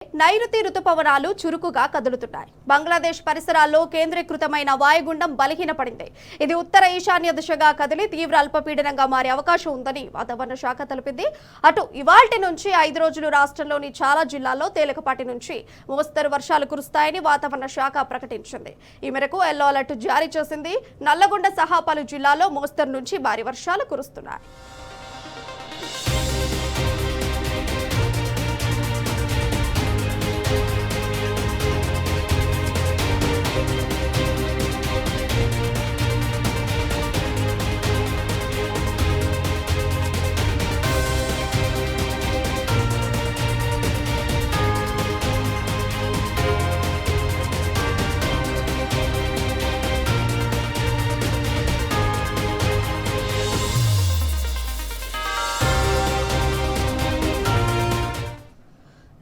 నైరుతి రుతుపవనాలు చురుకుగా కదులుతున్నాయి. బంగ్లాదేశ్ పరిసరాల్లో కేంద్రీకృతమైన వాయుగుండం బలహీనపడింది. ఇది ఉత్తర ఈశాన్య దిశగా కదిలి తీవ్ర అల్పపీడనంగా మారే అవకాశం ఉందని వాతావరణ శాఖ తెలిపింది. అటు ఇవాల్టి నుంచి 5 రోజులు రాష్ట్రంలోని చాలా జిల్లాల్లో తేలికపాటి నుంచి మోస్తరు వర్షాలు కురుస్తాయని వాతావరణ శాఖ ప్రకటించింది. ఈ మేరకు ఎల్లో అలర్ట్ జారీ చేసింది. నల్లగొండ సహా పలు జిల్లాల్లో మోస్తరు నుంచి భారీ వర్షాలు కురుస్తున్నాయి.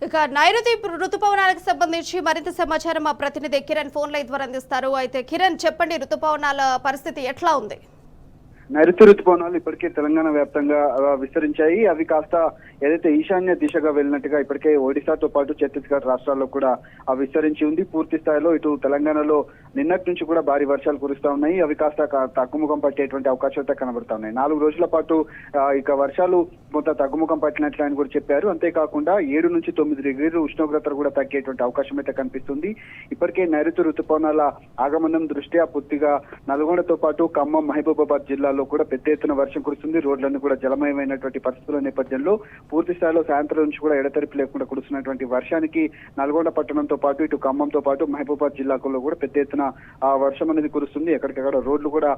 ఇక నైరుతి రుతుపవనాలకు సంబంధించి మరింత సమాచారం మా ప్రతినిధి కిరణ్ ఫోన్ లైన్ ద్వారా అందిస్తారు. అయితే కిరణ్ చెప్పండి, రుతుపవనాల పరిస్థితి ఎట్లా ఉంది? నైరుతి రుతుపవనాలు ఇప్పటికే తెలంగాణ వ్యాప్తంగా విస్తరించాయి. అవి కాస్త ఏదైతే ఈశాన్య దిశగా వెళ్ళినట్టుగా ఇప్పటికే ఒడిశాతో పాటు ఛత్తీస్గఢ్ రాష్ట్రాల్లో కూడా విస్తరించి ఉంది. పూర్తి స్థాయిలో ఇటు తెలంగాణలో నిన్నటి నుంచి కూడా భారీ వర్షాలు కురుస్తా ఉన్నాయి. అవి కాస్త తగ్గుముఖం పట్టేటువంటి అవకాశాలు అయితే కనబడతా ఉన్నాయి. 4 రోజుల పాటు ఇక వర్షాలు కొంత తగ్గుముఖం పట్టినట్లు ఆయన కూడా చెప్పారు. అంతేకాకుండా 7 నుంచి 9 డిగ్రీలు ఉష్ణోగ్రతలు కూడా తగ్గేటువంటి అవకాశం అయితే కనిపిస్తుంది. ఇప్పటికే నైరుతి రుతుపవనాల ఆగమనం దృష్ట్యా పూర్తిగా నల్గొండతో పాటు ఖమ్మం, మహబూబాబాద్ జిల్లాలో కూడా పెద్ద ఎత్తున వర్షం కురుస్తుంది. రోడ్లన్నీ కూడా జలమయమైనటువంటి పరిస్థితుల నేపథ్యంలో పూర్తి స్థాయిలో సాయంత్రం నుంచి కూడా ఎడతెరిపి లేకుండా కురుస్తున్నటువంటి వర్షానికి నల్గొండ పట్టణంతో పాటు ఇటు ఖమ్మంతో పాటు మహబూబాబాద్ జిల్లాలో కూడా పెద్ద ఎత్తున వర్షం అనేది కురుస్తుంది. ఎక్కడికక్కడ రోడ్లు కూడా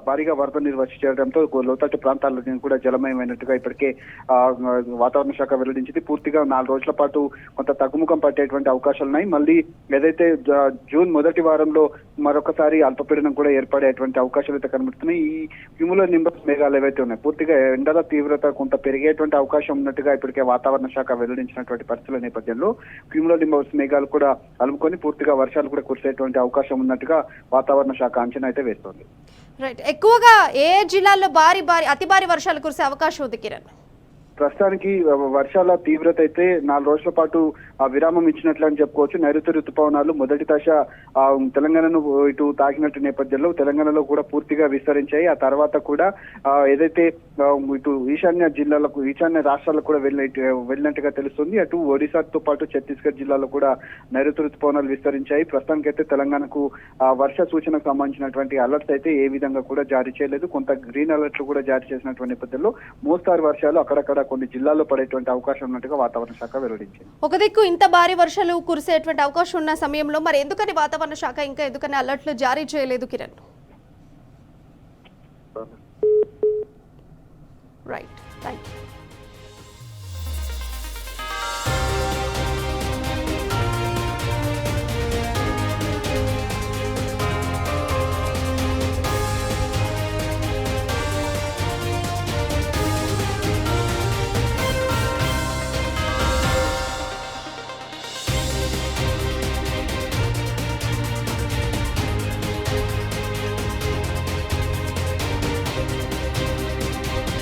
భారీగా వరద నీరు వచ్చి చేరడంతో లోతట్టు ప్రాంతాల్లో కూడా జలమయమైనట్టుగా ఇప్పటికే వాతావరణ శాఖ వెల్లడించింది. పూర్తిగా 4 రోజుల పాటు కొంత తగ్గుముఖం పట్టేటువంటి అవకాశాలు ఉన్నాయి. మళ్ళీ ఏదైతే జూన్ మొదటి వారంలో మరొకసారి అల్పపీడనం కూడా ఏర్పడేటువంటి అవకాశాలు అయితే కనబడుతున్నాయి. ఈ క్యూములో నింబస్ మేఘాలు ఏవైతే ఉన్నాయి పూర్తిగా ఎండల తీవ్రత కొంత పెరిగేటువంటి అవకాశం ఉన్నట్టుగా ఇప్పటికే వాతావరణ శాఖ వెల్లడించినటువంటి పరిస్థితుల నేపథ్యంలో క్యూములో నింబస్ మేఘాలు కూడా అలుముకొని పూర్తిగా వర్షాలు కూడా కురిసేటువంటి అవకాశం ఉన్నట్టుగా వాతావరణ శాఖ అంచనా అయితే వేస్తోంది. రైట్, ఎక్కువగా ఏ జిల్లాల్లో అతి భారీ వర్షాలు కురిసే అవకాశం ఉంది కిరణ్? ప్రస్తుతానికి వర్షాల తీవ్రత అయితే 4 రోజుల పాటు విరామం ఇచ్చినట్లు అని చెప్పుకోవచ్చు. నైరుతి రుతుపవనాలు మొదటి దశ తెలంగాణను ఇటు తాకినట్టు నేపథ్యంలో తెలంగాణలో కూడా పూర్తిగా విస్తరించాయి. ఆ తర్వాత కూడా ఏదైతే ఇటు ఈశాన్య రాష్ట్రాలకు కూడా వెళ్ళినట్టుగా తెలుస్తుంది. అటు ఒడిశాతో పాటు ఛత్తీస్గఢ్ జిల్లాలో కూడా నైరుతి రుతుపవనాలు విస్తరించాయి. ప్రస్తుతానికైతే తెలంగాణకు వర్ష సూచనకు సంబంధించినటువంటి అలర్ట్స్ అయితే ఏ విధంగా కూడా జారీ చేయలేదు. కొంత గ్రీన్ అలర్ట్లు కూడా జారీ చేసినటువంటి నేపథ్యంలో మోస్తారు వర్షాలు అక్కడక్కడ కొన్ని జిల్లాల్లో పడేటువంటి అవకాశం ఉన్నట్టుగా వాతావరణ శాఖ వెల్లడించింది. ఒక దిక్కు ఇంత భారీ వర్షాలు కురిసేటువంటి అవకాశం ఉన్న సమయంలో మరి ఎందుకని వాతావరణ శాఖ ఇంకా ఎందుకని అలర్ట్లు జారీ చేయలేదు కిరణ్? రైట్.